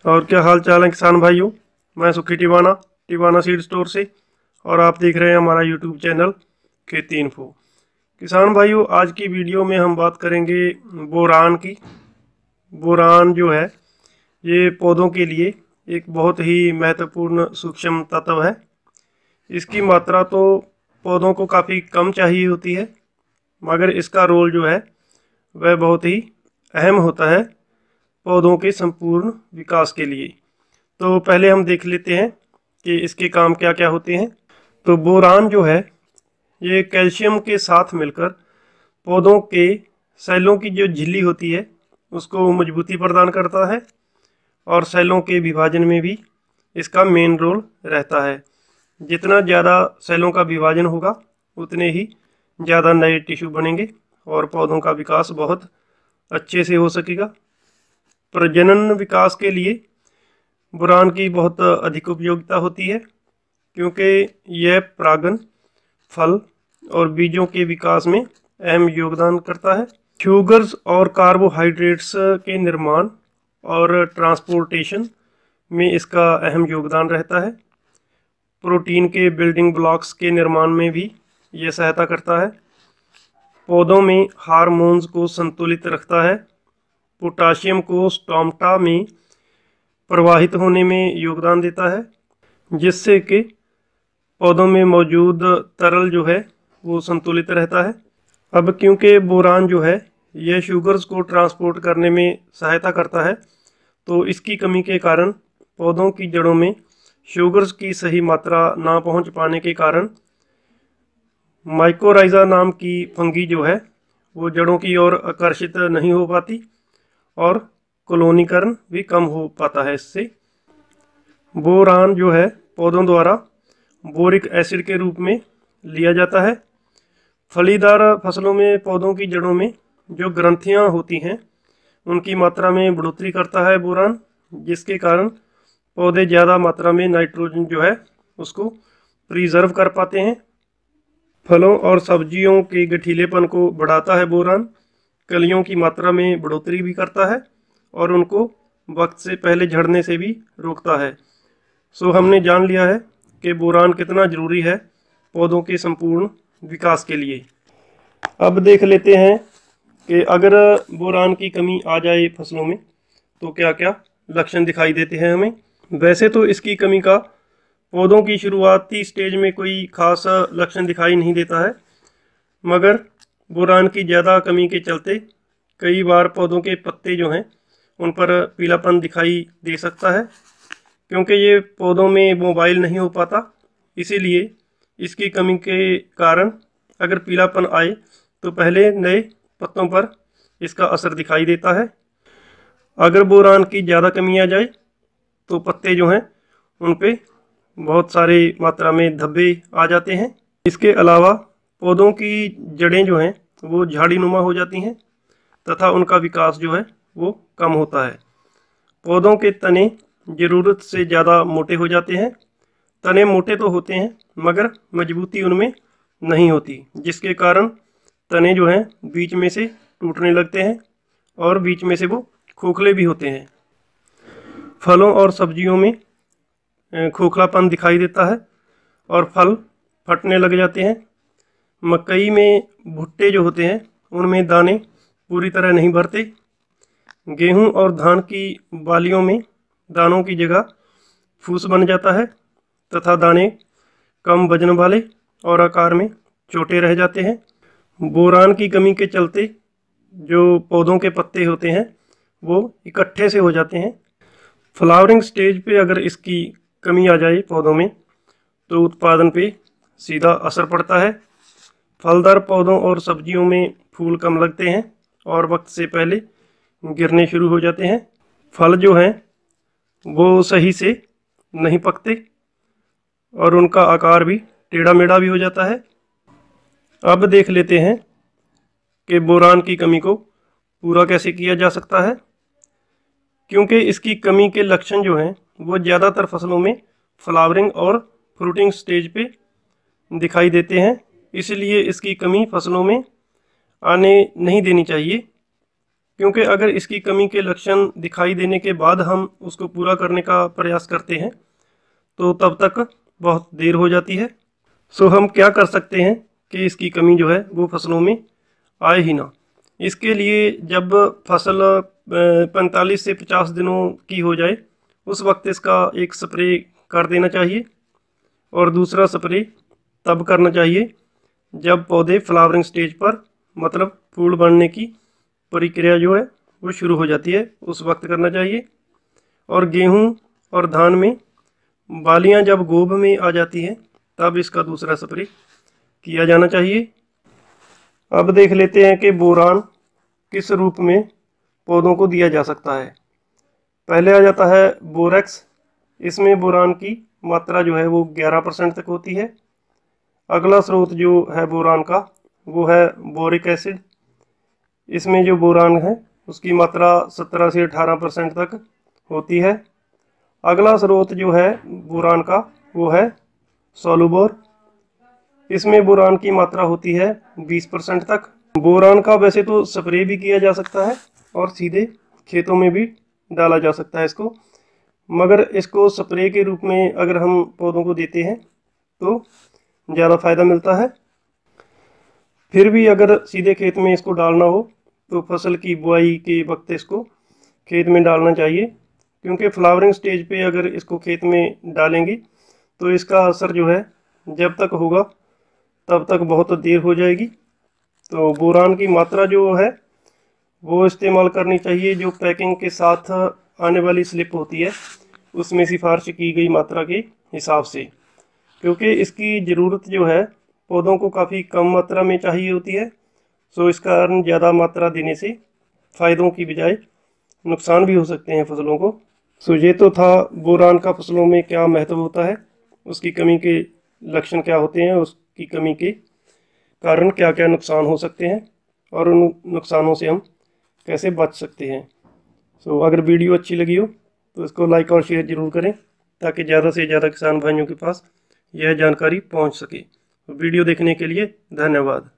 और क्या हाल चाल है किसान भाइयों। मैं सुखी टिवाना सीड स्टोर से, और आप देख रहे हैं हमारा यूट्यूब चैनल खेती इन्फो। किसान भाइयों, आज की वीडियो में हम बात करेंगे बोरान की। बोरान जो है ये पौधों के लिए एक बहुत ही महत्वपूर्ण सूक्ष्म तत्व है। इसकी मात्रा तो पौधों को काफ़ी कम चाहिए होती है, मगर इसका रोल जो है वह बहुत ही अहम होता है पौधों के संपूर्ण विकास के लिए। तो पहले हम देख लेते हैं कि इसके काम क्या क्या होते हैं। तो बोरान जो है ये कैल्शियम के साथ मिलकर पौधों के सेलों की जो झिल्ली होती है उसको मजबूती प्रदान करता है, और सेलों के विभाजन में भी इसका मेन रोल रहता है। जितना ज़्यादा सेलों का विभाजन होगा उतने ही ज़्यादा नए टिश्यू बनेंगे और पौधों का विकास बहुत अच्छे से हो सकेगा। प्रजनन विकास के लिए बोरान की बहुत अधिक उपयोगिता होती है, क्योंकि यह परागन, फल और बीजों के विकास में अहम योगदान करता है। शुगर्स और कार्बोहाइड्रेट्स के निर्माण और ट्रांसपोर्टेशन में इसका अहम योगदान रहता है। प्रोटीन के बिल्डिंग ब्लॉक्स के निर्माण में भी यह सहायता करता है। पौधों में हार्मोन्स को संतुलित रखता है। पोटाशियम को स्टोमेटा में प्रवाहित होने में योगदान देता है, जिससे कि पौधों में मौजूद तरल जो है वो संतुलित रहता है। अब क्योंकि बोरान जो है यह शुगर्स को ट्रांसपोर्ट करने में सहायता करता है, तो इसकी कमी के कारण पौधों की जड़ों में शुगर्स की सही मात्रा ना पहुंच पाने के कारण माइकोराइजा नाम की फंगी जो है वो जड़ों की ओर आकर्षित नहीं हो पाती, और कॉलोनीकरण भी कम हो पाता है। इससे बोरान जो है पौधों द्वारा बोरिक एसिड के रूप में लिया जाता है। फलीदार फसलों में पौधों की जड़ों में जो ग्रंथियां होती हैं उनकी मात्रा में बढ़ोतरी करता है बोरान, जिसके कारण पौधे ज़्यादा मात्रा में नाइट्रोजन जो है उसको प्रिजर्व कर पाते हैं। फलों और सब्जियों के गठीलेपन को बढ़ाता है बोरान। कलियों की मात्रा में बढ़ोतरी भी करता है और उनको वक्त से पहले झड़ने से भी रोकता है। सो हमने जान लिया है कि बोरान कितना ज़रूरी है पौधों के संपूर्ण विकास के लिए। अब देख लेते हैं कि अगर बोरान की कमी आ जाए फसलों में तो क्या क्या लक्षण दिखाई देते हैं हमें। वैसे तो इसकी कमी का पौधों की शुरुआती स्टेज में कोई खास लक्षण दिखाई नहीं देता है, मगर बोरान की ज़्यादा कमी के चलते कई बार पौधों के पत्ते जो हैं उन पर पीलापन दिखाई दे सकता है। क्योंकि ये पौधों में मोबाइल नहीं हो पाता, इसीलिए इसकी कमी के कारण अगर पीलापन आए तो पहले नए पत्तों पर इसका असर दिखाई देता है। अगर बोरान की ज़्यादा कमी आ जाए तो पत्ते जो हैं उन पे बहुत सारी मात्रा में धब्बे आ जाते हैं। इसके अलावा पौधों की जड़ें जो हैं वो झाड़ी नुमा हो जाती हैं तथा उनका विकास जो है वो कम होता है। पौधों के तने ज़रूरत से ज़्यादा मोटे हो जाते हैं। तने मोटे तो होते हैं मगर मजबूती उनमें नहीं होती, जिसके कारण तने जो हैं बीच में से टूटने लगते हैं और बीच में से वो खोखले भी होते हैं। फलों और सब्जियों में खोखलापन दिखाई देता है और फल फटने लग जाते हैं। मकई में भुट्टे जो होते हैं उनमें दाने पूरी तरह नहीं भरते। गेहूं और धान की बालियों में दानों की जगह फूस बन जाता है तथा दाने कम वजन वाले और आकार में छोटे रह जाते हैं। बोरान की कमी के चलते जो पौधों के पत्ते होते हैं वो इकट्ठे से हो जाते हैं। फ्लावरिंग स्टेज पे अगर इसकी कमी आ जाए पौधों में तो उत्पादन पे सीधा असर पड़ता है। फलदार पौधों और सब्जियों में फूल कम लगते हैं और वक्त से पहले गिरने शुरू हो जाते हैं। फल जो हैं वो सही से नहीं पकते और उनका आकार भी टेढ़ा मेढ़ा भी हो जाता है। अब देख लेते हैं कि बोरान की कमी को पूरा कैसे किया जा सकता है। क्योंकि इसकी कमी के लक्षण जो हैं वो ज़्यादातर फसलों में फ्लावरिंग और फ्रूटिंग स्टेज पे दिखाई देते हैं, इसलिए इसकी कमी फसलों में आने नहीं देनी चाहिए। क्योंकि अगर इसकी कमी के लक्षण दिखाई देने के बाद हम उसको पूरा करने का प्रयास करते हैं तो तब तक बहुत देर हो जाती है। सो हम क्या कर सकते हैं कि इसकी कमी जो है वो फसलों में आए ही ना। इसके लिए जब फसल 45 से 50 दिनों की हो जाए उस वक्त इसका एक स्प्रे कर देना चाहिए, और दूसरा स्प्रे तब करना चाहिए जब पौधे फ्लावरिंग स्टेज पर, मतलब फूल बनने की प्रक्रिया जो है वो शुरू हो जाती है, उस वक्त करना चाहिए। और गेहूं और धान में बालियां जब गोब में आ जाती हैं तब इसका दूसरा स्प्रे किया जाना चाहिए। अब देख लेते हैं कि बोरान किस रूप में पौधों को दिया जा सकता है। पहले आ जाता है बोरेक्स। इसमें बोरान की मात्रा जो है वो 11% तक होती है। अगला स्रोत जो है बोरान का वो है बोरिक एसिड। इसमें जो बोरान है उसकी मात्रा 17 से 18% तक होती है। अगला स्रोत जो है बोरान का वो है सोलुबोर। इसमें बोरान की मात्रा होती है 20% तक। बोरान का वैसे तो स्प्रे भी किया जा सकता है और सीधे खेतों में भी डाला जा सकता है इसको, मगर इसको स्प्रे के रूप में अगर हम पौधों को देते हैं तो ज़्यादा फायदा मिलता है। फिर भी अगर सीधे खेत में इसको डालना हो तो फसल की बुआई के वक्त इसको खेत में डालना चाहिए, क्योंकि फ्लावरिंग स्टेज पे अगर इसको खेत में डालेंगे तो इसका असर जो है जब तक होगा तब तक बहुत देर हो जाएगी। तो बोरान की मात्रा जो है वो इस्तेमाल करनी चाहिए जो पैकिंग के साथ आने वाली स्लिप होती है उसमें सिफारिश की गई मात्रा के हिसाब से, क्योंकि इसकी ज़रूरत जो है पौधों को काफ़ी कम मात्रा में चाहिए होती है। सो इस कारण ज़्यादा मात्रा देने से फ़ायदों की बजाय नुकसान भी हो सकते हैं फसलों को। सो ये तो था बोरान का फसलों में क्या महत्व होता है, उसकी कमी के लक्षण क्या होते हैं, उसकी कमी के कारण क्या क्या नुकसान हो सकते हैं और उन नुकसानों से हम कैसे बच सकते हैं। सो अगर वीडियो अच्छी लगी हो तो इसको लाइक और शेयर ज़रूर करें ताकि ज़्यादा से ज़्यादा किसान भाइयों के पास यह जानकारी पहुंच सके। वीडियो देखने के लिए धन्यवाद।